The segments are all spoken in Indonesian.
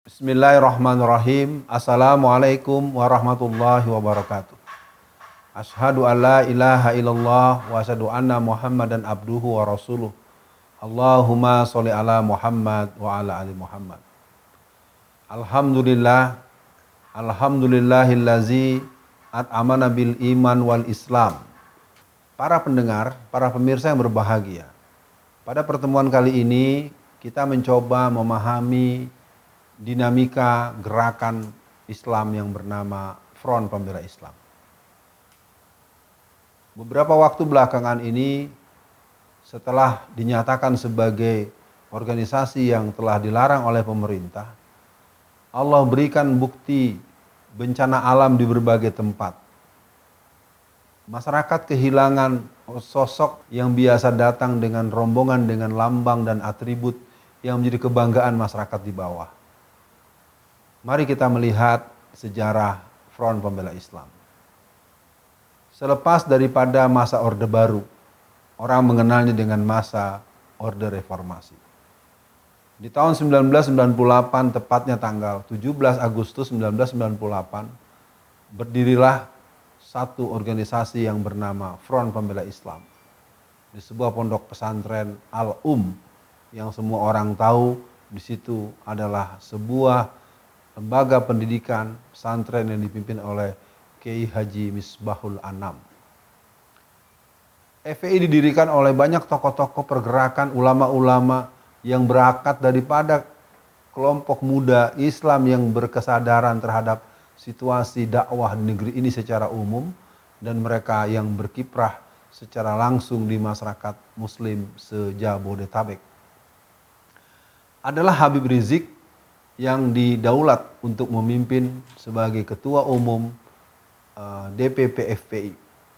Bismillahirrahmanirrahim. Assalamualaikum warahmatullahi wabarakatuh. Asyhadu an la ilaha illallah wa asyhadu anna Muhammadan abduhu wa rasuluh. Allahumma sholli ala Muhammad wa ala ali Muhammad. Alhamdulillah. Alhamdulillahillazi at'amana bil iman wal Islam. Para pendengar, para pemirsa yang berbahagia. Pada pertemuan kali ini kita mencoba memahami dinamika gerakan Islam yang bernama Front Pembela Islam. Beberapa waktu belakangan ini, setelah dinyatakan sebagai organisasi yang telah dilarang oleh pemerintah, Allah berikan bukti bencana alam di berbagai tempat. Masyarakat kehilangan sosok yang biasa datang dengan rombongan, dengan lambang dan atribut yang menjadi kebanggaan masyarakat di bawah. Mari kita melihat sejarah Front Pembela Islam. Selepas daripada masa Orde Baru, orang mengenalnya dengan masa Orde Reformasi. Di tahun 1998, tepatnya tanggal 17 Agustus 1998, berdirilah satu organisasi yang bernama Front Pembela Islam. Di sebuah pondok pesantren Al-Um, yang semua orang tahu di situ adalah sebuah lembaga pendidikan pesantren yang dipimpin oleh Kiai Haji Misbahul Anam. FPI didirikan oleh banyak tokoh-tokoh pergerakan ulama-ulama yang berangkat daripada kelompok muda Islam yang berkesadaran terhadap situasi dakwah di negeri ini secara umum, dan mereka yang berkiprah secara langsung di masyarakat Muslim se-Jabodetabek. Adalah Habib Rizik yang didaulat untuk memimpin sebagai ketua umum DPP FPI.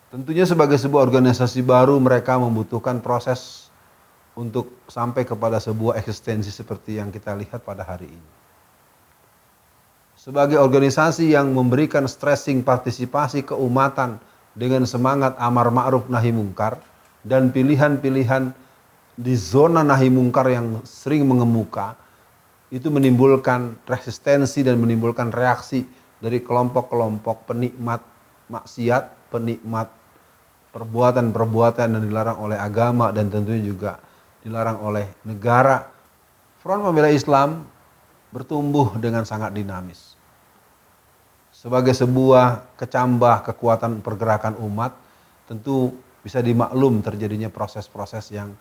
Tentunya sebagai sebuah organisasi baru, mereka membutuhkan proses untuk sampai kepada sebuah eksistensi seperti yang kita lihat pada hari ini. Sebagai organisasi yang memberikan stressing partisipasi keumatan dengan semangat amar ma'ruf nahi mungkar dan pilihan-pilihan di zona nahi mungkar yang sering mengemuka, itu menimbulkan resistensi dan menimbulkan reaksi dari kelompok-kelompok penikmat maksiat, penikmat perbuatan-perbuatan yang dilarang oleh agama dan tentunya juga dilarang oleh negara. Front Pembela Islam bertumbuh dengan sangat dinamis. Sebagai sebuah kecambah kekuatan pergerakan umat, tentu bisa dimaklum terjadinya proses-proses yang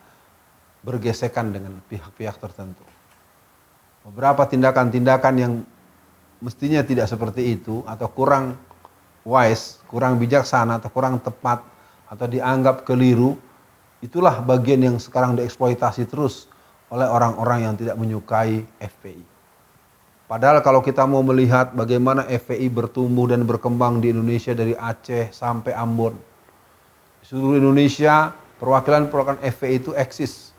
bergesekan dengan pihak-pihak tertentu. Beberapa tindakan-tindakan yang mestinya tidak seperti itu, atau kurang wise, kurang bijaksana, atau kurang tepat, atau dianggap keliru, itulah bagian yang sekarang dieksploitasi terus oleh orang-orang yang tidak menyukai FPI. Padahal kalau kita mau melihat bagaimana FPI bertumbuh dan berkembang di Indonesia dari Aceh sampai Ambon, di seluruh Indonesia perwakilan-perwakilan FPI itu eksis,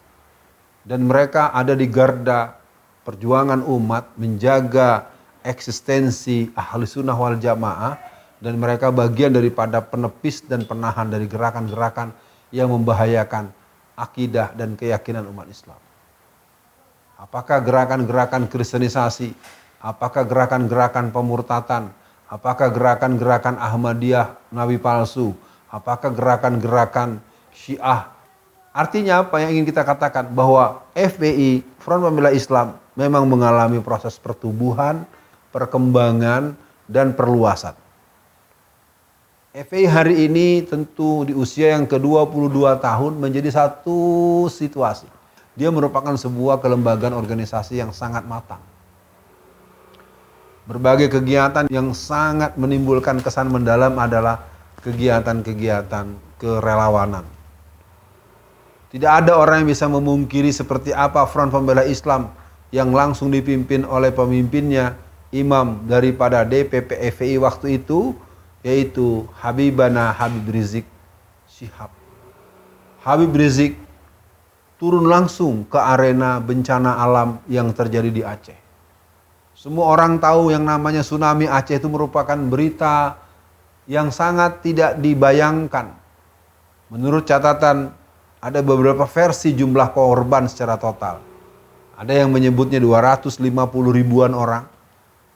dan mereka ada di garda perjuangan umat menjaga eksistensi ahli sunnah wal jamaah, dan mereka bagian daripada penepis dan penahan dari gerakan-gerakan yang membahayakan akidah dan keyakinan umat Islam. Apakah gerakan-gerakan kristenisasi, apakah gerakan-gerakan pemurtatan, apakah gerakan-gerakan Ahmadiyah, Nabi palsu, apakah gerakan-gerakan Syiah. Artinya apa yang ingin kita katakan? Bahwa FPI, Front Pembela Islam, memang mengalami proses pertumbuhan, perkembangan, dan perluasan. FPI hari ini tentu di usia yang ke-22 tahun menjadi satu situasi. Dia merupakan sebuah kelembagaan organisasi yang sangat matang. Berbagai kegiatan yang sangat menimbulkan kesan mendalam adalah kegiatan-kegiatan kerelawanan. Tidak ada orang yang bisa memungkiri seperti apa Front Pembela Islam yang langsung dipimpin oleh pemimpinnya, imam daripada DPP FPI waktu itu, yaitu Habibana Habib Rizik Syihab. Habib Rizik turun langsung ke arena bencana alam yang terjadi di Aceh. Semua orang tahu yang namanya tsunami Aceh itu merupakan berita yang sangat tidak dibayangkan. Menurut catatan, ada beberapa versi jumlah korban secara total. Ada yang menyebutnya 250 ribuan orang,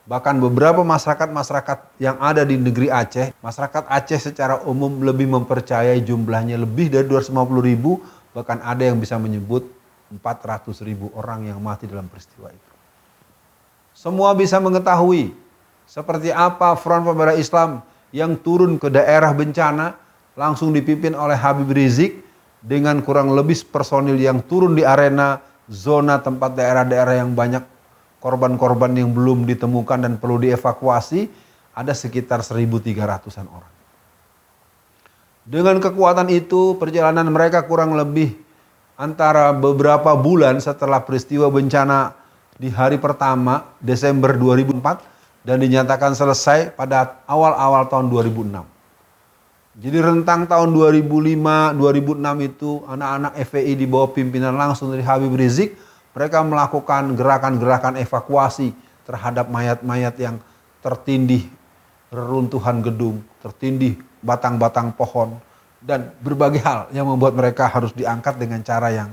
Bahkan beberapa masyarakat-masyarakat yang ada di negeri Aceh, masyarakat Aceh secara umum lebih mempercayai jumlahnya lebih dari 250.000, bahkan ada yang bisa menyebut 400.000 orang yang mati dalam peristiwa itu. Semua bisa mengetahui seperti apa Front Pembela Islam yang turun ke daerah bencana langsung dipimpin oleh Habib Rizik dengan kurang lebih personil yang turun di arena zona tempat daerah-daerah yang banyak korban-korban yang belum ditemukan dan perlu dievakuasi, ada sekitar 1.300-an orang. Dengan kekuatan itu, perjalanan mereka kurang lebih antara beberapa bulan setelah peristiwa bencana di hari pertama Desember 2004 dan dinyatakan selesai pada awal-awal tahun 2006. Jadi rentang tahun 2005-2006 itu anak-anak FPI di bawah pimpinan langsung dari Habib Rizik, mereka melakukan gerakan-gerakan evakuasi terhadap mayat-mayat yang tertindih reruntuhan gedung, tertindih batang-batang pohon, dan berbagai hal yang membuat mereka harus diangkat dengan cara yang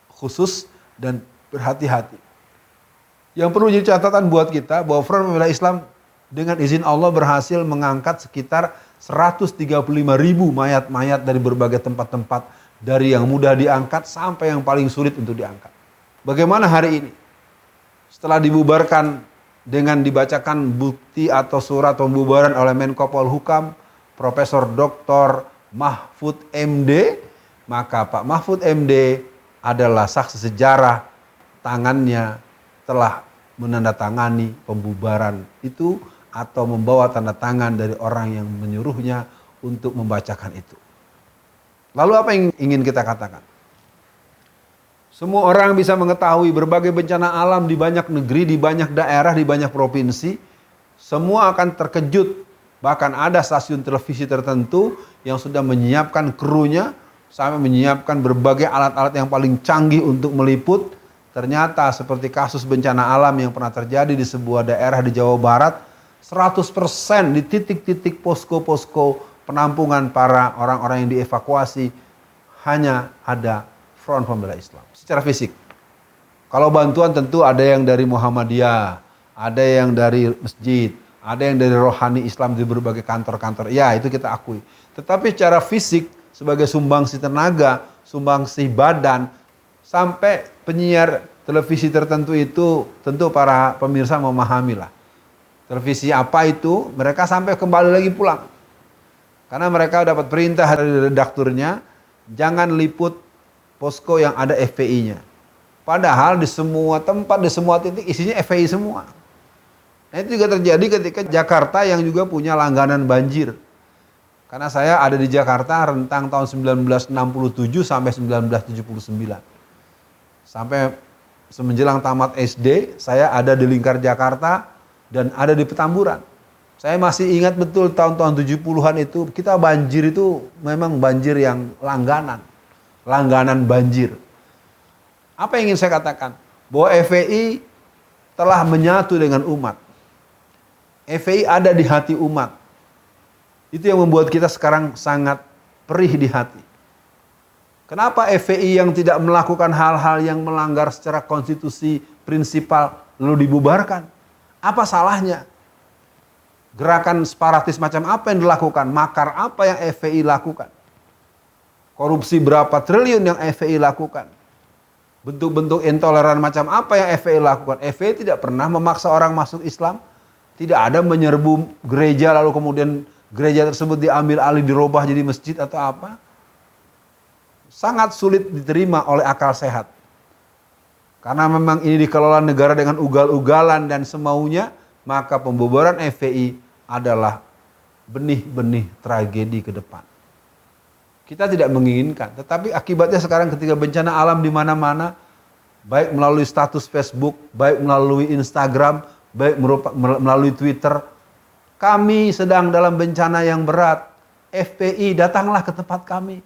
khusus dan berhati-hati. Yang perlu jadi catatan buat kita bahwa Front Pembela Islam dengan izin Allah berhasil mengangkat sekitar 135.000 mayat-mayat dari berbagai tempat-tempat, dari yang mudah diangkat sampai yang paling sulit untuk diangkat. Bagaimana hari ini? Setelah dibubarkan dengan dibacakan bukti atau surat pembubaran oleh Menko Polhukam, Profesor Dr. Mahfud MD, maka Pak Mahfud MD adalah saksi sejarah, tangannya telah menandatangani pembubaran itu atau membawa tanda tangan dari orang yang menyuruhnya untuk membacakan itu. Lalu apa yang ingin kita katakan? Semua orang bisa mengetahui berbagai bencana alam di banyak negeri, di banyak daerah, di banyak provinsi. Semua akan terkejut. Bahkan ada stasiun televisi tertentu yang sudah menyiapkan krunya, sampai menyiapkan berbagai alat-alat yang paling canggih untuk meliput. Ternyata seperti kasus bencana alam yang pernah terjadi di sebuah daerah di Jawa Barat, 100% di titik-titik posko-posko penampungan para orang-orang yang dievakuasi hanya ada Front Pembela Islam. Secara fisik. Kalau bantuan tentu ada yang dari Muhammadiyah, ada yang dari masjid, ada yang dari rohani Islam di berbagai kantor-kantor. Ya, itu kita akui. Tetapi secara fisik sebagai sumbangsi tenaga, sumbangsi badan, sampai penyiar televisi tertentu itu tentu para pemirsa memahami lah. Televisi apa itu, mereka sampai kembali lagi pulang. Karena mereka dapat perintah dari redakturnya, jangan liput posko yang ada FPI-nya. Padahal di semua tempat, di semua titik isinya FPI semua. Nah, itu juga terjadi ketika Jakarta yang juga punya langganan banjir. Karena saya ada di Jakarta rentang tahun 1967 sampai 1979. Sampai semenjelang tamat SD, saya ada di lingkar Jakarta dan ada di Petamburan. Saya masih ingat betul tahun-tahun 70-an itu, kita banjir itu memang banjir yang langganan. Langganan banjir. Apa yang ingin saya katakan? Bahwa FPI telah menyatu dengan umat. FPI ada di hati umat. Itu yang membuat kita sekarang sangat perih di hati. Kenapa FPI yang tidak melakukan hal-hal yang melanggar secara konstitusi prinsipal lalu dibubarkan? Apa salahnya? Gerakan separatis macam apa yang dilakukan? Makar apa yang FPI lakukan? Korupsi berapa triliun yang FPI lakukan? Bentuk-bentuk intoleran macam apa yang FPI lakukan? FPI tidak pernah memaksa orang masuk Islam. Tidak ada menyerbu gereja lalu kemudian gereja tersebut diambil alih, dirubah jadi masjid atau apa. Sangat sulit diterima oleh akal sehat. Karena memang ini dikelola negara dengan ugal-ugalan dan semaunya, maka pembubaran FPI adalah benih-benih tragedi ke depan. Kita tidak menginginkan, tetapi akibatnya sekarang ketika bencana alam di mana-mana, baik melalui status Facebook, baik melalui Instagram, baik melalui Twitter, kami sedang dalam bencana yang berat, FPI datanglah ke tempat kami.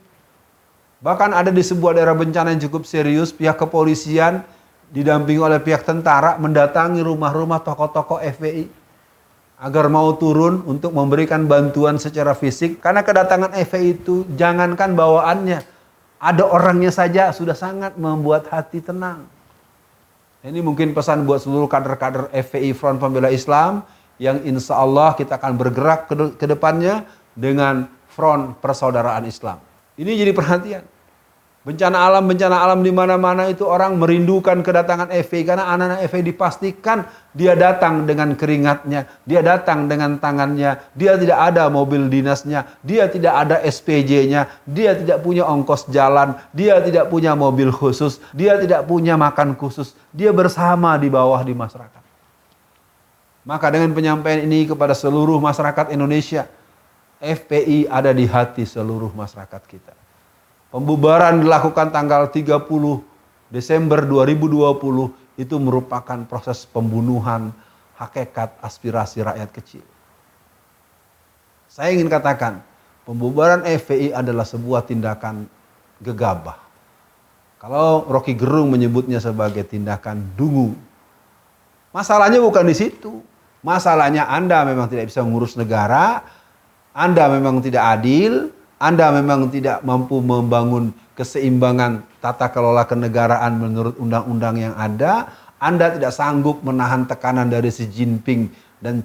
Bahkan ada di sebuah daerah bencana yang cukup serius, pihak kepolisian didampingi oleh pihak tentara mendatangi rumah-rumah tokoh-tokoh FPI agar mau turun untuk memberikan bantuan secara fisik. Karena kedatangan FPI itu jangankan bawaannya, ada orangnya saja sudah sangat membuat hati tenang. Ini mungkin pesan buat seluruh kader-kader FPI Front Pembela Islam yang insya Allah kita akan bergerak ke depannya dengan front persaudaraan Islam. Ini jadi perhatian. Bencana alam di mana-mana itu orang merindukan kedatangan FPI karena anak-anak FPI dipastikan dia datang dengan keringatnya, dia datang dengan tangannya, dia tidak ada mobil dinasnya, dia tidak ada SPJ-nya, dia tidak punya ongkos jalan, dia tidak punya mobil khusus, dia tidak punya makan khusus, dia bersama di bawah di masyarakat. Maka dengan penyampaian ini kepada seluruh masyarakat Indonesia, FPI ada di hati seluruh masyarakat kita. Pembubaran dilakukan tanggal 30 Desember 2020 itu merupakan proses pembunuhan hakikat aspirasi rakyat kecil. Saya ingin katakan, pembubaran FPI adalah sebuah tindakan gegabah. Kalau Rocky Gerung menyebutnya sebagai tindakan dungu. Masalahnya bukan di situ. Masalahnya Anda memang tidak bisa mengurus negara, Anda memang tidak adil, Anda memang tidak mampu membangun keseimbangan tata kelola kenegaraan menurut undang-undang yang ada. Anda tidak sanggup menahan tekanan dari Xi Jinping dan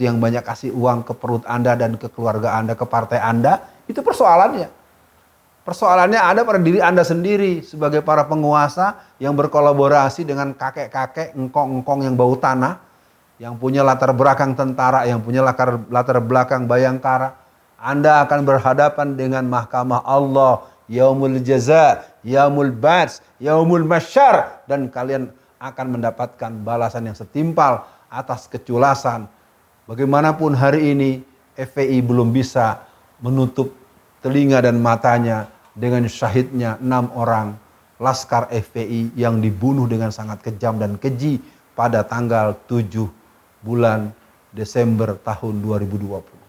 yang banyak kasih uang ke perut Anda dan ke keluarga Anda, ke partai Anda. Itu persoalannya. Persoalannya ada pada diri Anda sendiri sebagai para penguasa yang berkolaborasi dengan kakek-kakek, engkong-engkong yang bau tanah, yang punya latar belakang tentara, yang punya latar belakang bayangkara. Anda akan berhadapan dengan mahkamah Allah, yaumul jaza, yaumul bats, yaumul masyar, dan kalian akan mendapatkan balasan yang setimpal atas keculasan. Bagaimanapun hari ini FPI belum bisa menutup telinga dan matanya dengan syahidnya 6 orang laskar FPI yang dibunuh dengan sangat kejam dan keji pada tanggal 7 bulan Desember tahun 2020.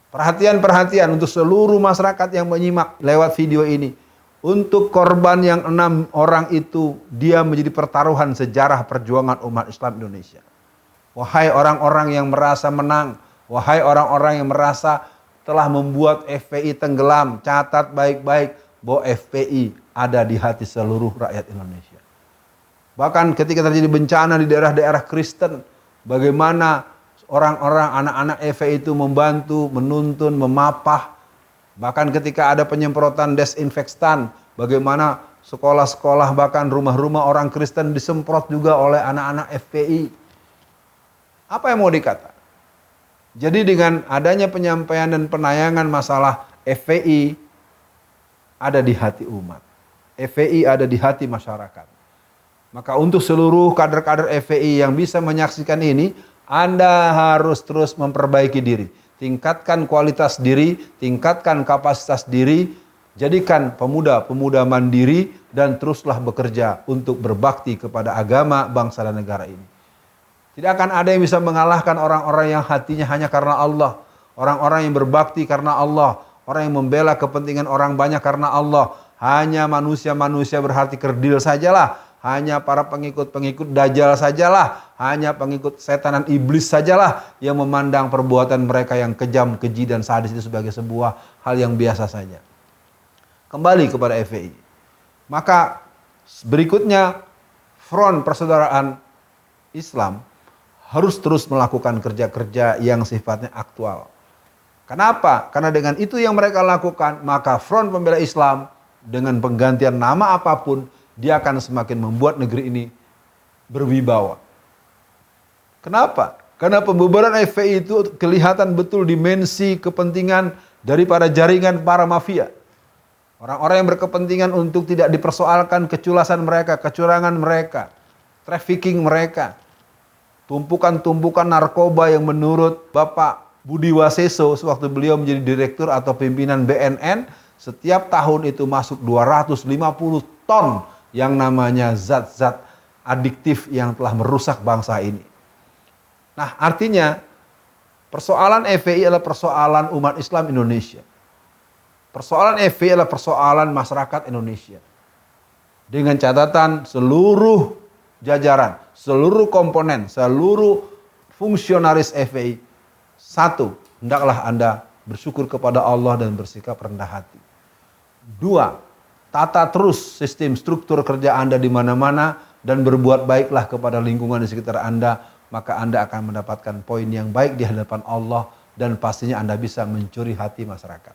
Perhatian untuk seluruh masyarakat yang menyimak lewat video ini. Untuk korban yang 6 orang itu, dia menjadi pertaruhan sejarah perjuangan umat Islam Indonesia. Wahai orang-orang yang merasa menang, wahai orang-orang yang merasa telah membuat FPI tenggelam, catat baik-baik bahwa FPI ada di hati seluruh rakyat Indonesia. Bahkan ketika terjadi bencana di daerah-daerah Kristen, bagaimana orang-orang anak-anak FPI itu membantu, menuntun, memapah. Bahkan ketika ada penyemprotan desinfektan, bagaimana sekolah-sekolah bahkan rumah-rumah orang Kristen disemprot juga oleh anak-anak FPI. Apa yang mau dikata? Jadi dengan adanya penyampaian dan penayangan masalah FPI ada di hati umat. FPI ada di hati masyarakat. Maka untuk seluruh kader-kader FPI yang bisa menyaksikan ini, Anda harus terus memperbaiki diri. Tingkatkan kualitas diri, tingkatkan kapasitas diri, jadikan pemuda-pemuda mandiri dan teruslah bekerja untuk berbakti kepada agama, bangsa dan negara ini. Tidak akan ada yang bisa mengalahkan orang-orang yang hatinya hanya karena Allah. Orang-orang yang berbakti karena Allah. Orang yang membela kepentingan orang banyak karena Allah. Hanya manusia-manusia berhati kerdil sajalah. Hanya para pengikut-pengikut Dajjal sajalah, hanya pengikut setanan iblis sajalah yang memandang perbuatan mereka yang kejam, keji dan sadis itu sebagai sebuah hal yang biasa saja. Kembali kepada FPI. Maka berikutnya Front Persaudaraan Islam harus terus melakukan kerja-kerja yang sifatnya aktual. Kenapa? Karena dengan itu yang mereka lakukan, maka Front Pembela Islam dengan penggantian nama apapun, dia akan semakin membuat negeri ini berwibawa. Kenapa? Karena pembubaran FPI itu kelihatan betul dimensi kepentingan daripada jaringan para mafia. Orang-orang yang berkepentingan untuk tidak dipersoalkan keculasan mereka, kecurangan mereka, trafficking mereka. Tumpukan-tumpukan narkoba yang menurut Bapak Budi Waseso sewaktu beliau menjadi direktur atau pimpinan BNN, setiap tahun itu masuk 250 ton yang namanya zat-zat adiktif yang telah merusak bangsa ini. Nah, artinya persoalan FPI adalah persoalan umat Islam Indonesia. Persoalan FPI adalah persoalan masyarakat Indonesia. Dengan catatan seluruh jajaran, seluruh komponen, seluruh fungsionaris FPI, satu, hendaklah Anda bersyukur kepada Allah dan bersikap rendah hati. Dua, tata terus sistem struktur kerja Anda di mana-mana dan berbuat baiklah kepada lingkungan di sekitar Anda, maka Anda akan mendapatkan poin yang baik di hadapan Allah dan pastinya Anda bisa mencuri hati masyarakat.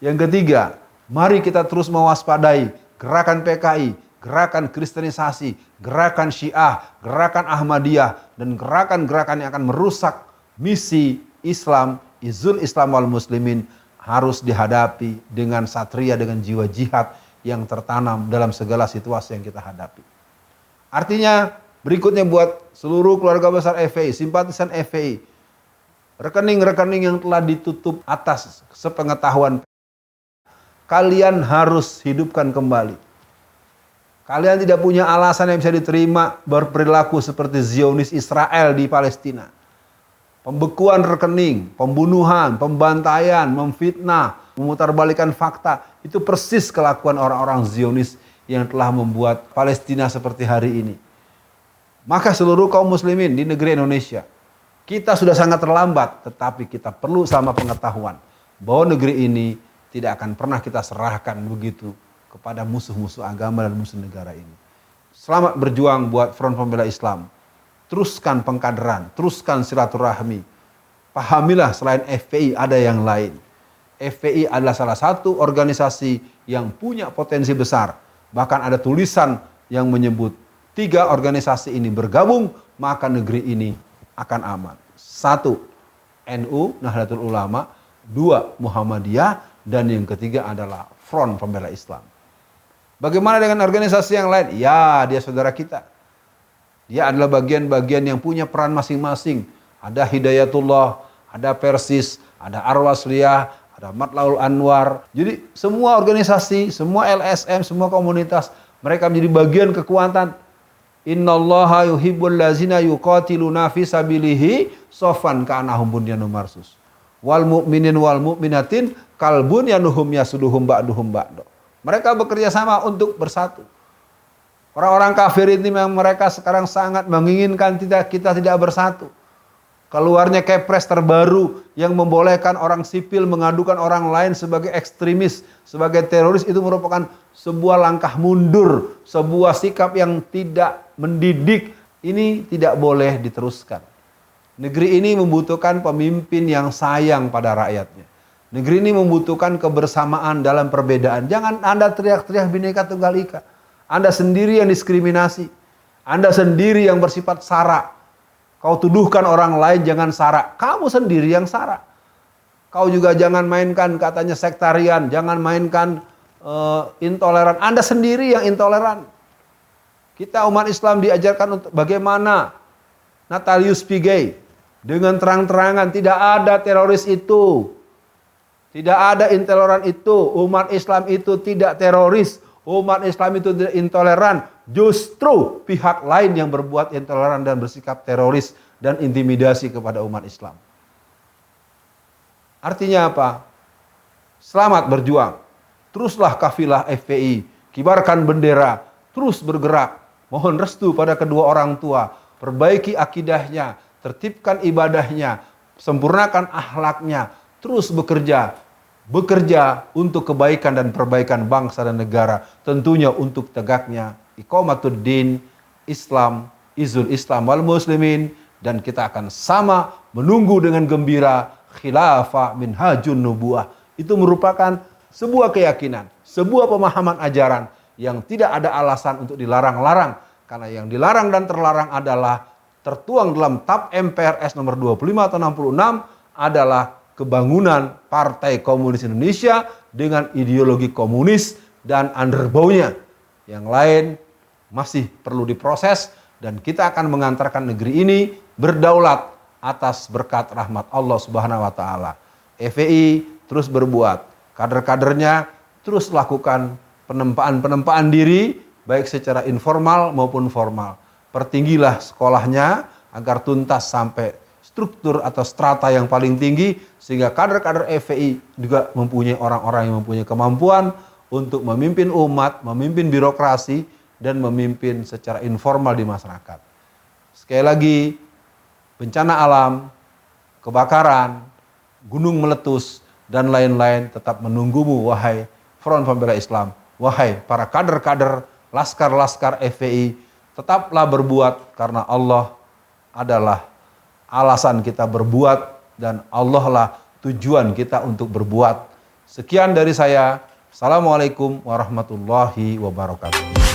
Yang ketiga, mari kita terus mewaspadai gerakan PKI, gerakan kristenisasi, gerakan Syiah, gerakan Ahmadiyah, dan gerakan-gerakan yang akan merusak misi Islam, izul Islam wal muslimin harus dihadapi dengan satria, dengan jiwa jihad yang tertanam dalam segala situasi yang kita hadapi. Artinya berikutnya buat seluruh keluarga besar FPI, simpatisan FPI, rekening-rekening yang telah ditutup atas sepengetahuan, kalian harus hidupkan kembali. Kalian tidak punya alasan yang bisa diterima berperilaku seperti Zionis Israel di Palestina. Pembekuan rekening, pembunuhan, pembantaian, memfitnah, memutarbalikan fakta, itu persis kelakuan orang-orang Zionis yang telah membuat Palestina seperti hari ini. Maka seluruh kaum muslimin di negeri Indonesia, kita sudah sangat terlambat, tetapi kita perlu sama pengetahuan bahwa negeri ini tidak akan pernah kita serahkan begitu kepada musuh-musuh agama dan musuh negara ini. Selamat berjuang buat Front Pembela Islam. Teruskan pengkaderan, teruskan silaturahmi. Pahamilah selain FPI ada yang lain. FPI adalah salah satu organisasi yang punya potensi besar. Bahkan ada tulisan yang menyebut 3 organisasi ini bergabung, maka negeri ini akan aman. 1. NU, Nahdlatul Ulama. 2. Muhammadiyah. Dan yang ketiga adalah Front Pembela Islam. Bagaimana dengan organisasi yang lain? Ya, dia saudara kita. Dia adalah bagian-bagian yang punya peran masing-masing. Ada Hidayatullah, ada Persis, ada Arwasliyah, ada Matlaul Anwar. Jadi semua organisasi, semua LSM, semua komunitas, mereka menjadi bagian kekuatan. Innallaha yuhibbul lazina yuqatiluna fi sabilihi sofan ka'annahum bunyanun marsus. Wal mu'minin wal mu'minatin kal bunyanuhum yasuduhum ba'duhum ba'du. Mereka bekerja sama untuk bersatu. Orang-orang kafir ini memang mereka sekarang sangat menginginkan kita tidak bersatu. Keluarnya Kepres terbaru yang membolehkan orang sipil mengadukan orang lain sebagai ekstremis, sebagai teroris, itu merupakan sebuah langkah mundur, sebuah sikap yang tidak mendidik. Ini tidak boleh diteruskan. Negeri ini membutuhkan pemimpin yang sayang pada rakyatnya. Negeri ini membutuhkan kebersamaan dalam perbedaan. Jangan Anda teriak-teriak Bhinneka Tunggal Ika. Anda sendiri yang diskriminasi. Anda sendiri yang bersifat sara. Kau tuduhkan orang lain jangan sara. Kamu sendiri yang sara. Kau juga jangan mainkan katanya sektarian. Jangan mainkan intoleran. Anda sendiri yang intoleran. Kita umat Islam diajarkan untuk bagaimana Natalius Pigai dengan terang-terangan tidak ada teroris itu. Tidak ada intoleran itu. Umat Islam itu tidak teroris. Umat Islam itu tidak intoleran. Justru pihak lain yang berbuat intoleran dan bersikap teroris dan intimidasi kepada umat Islam. Artinya apa? Selamat berjuang. Teruslah kafilah FPI. Kibarkan bendera. Terus bergerak. Mohon restu pada kedua orang tua. Perbaiki akidahnya. Tertibkan ibadahnya. Sempurnakan akhlaknya. Terus bekerja. Bekerja untuk kebaikan dan perbaikan bangsa dan negara. Tentunya untuk tegaknya iqamatuddin, Islam, izul Islam wal muslimin. Dan kita akan sama menunggu dengan gembira khilafah minhajun nubuah. Itu merupakan sebuah keyakinan, sebuah pemahaman ajaran yang tidak ada alasan untuk dilarang-larang. Karena yang dilarang dan terlarang adalah tertuang dalam TAP MPRS nomor 25 atau 66 adalah kebangunan Partai Komunis Indonesia dengan ideologi komunis dan underbownya. Yang lain masih perlu diproses dan kita akan mengantarkan negeri ini berdaulat atas berkat rahmat Allah Subhanahu wa taala. FPI terus berbuat, kader-kadernya terus lakukan penempaan diri baik secara informal maupun formal. Pertinggilah sekolahnya agar tuntas sampai struktur atau strata yang paling tinggi sehingga kader-kader FPI juga mempunyai orang-orang yang mempunyai kemampuan untuk memimpin umat, memimpin birokrasi dan memimpin secara informal di masyarakat. Sekali lagi, bencana alam, kebakaran, gunung meletus dan lain-lain tetap menunggumu wahai Front Pembela Islam, wahai para kader-kader laskar-laskar FPI, tetaplah berbuat karena Allah adalah alasan kita berbuat dan Allah lah tujuan kita untuk berbuat. Sekian dari saya. Assalamualaikum warahmatullahi wabarakatuh.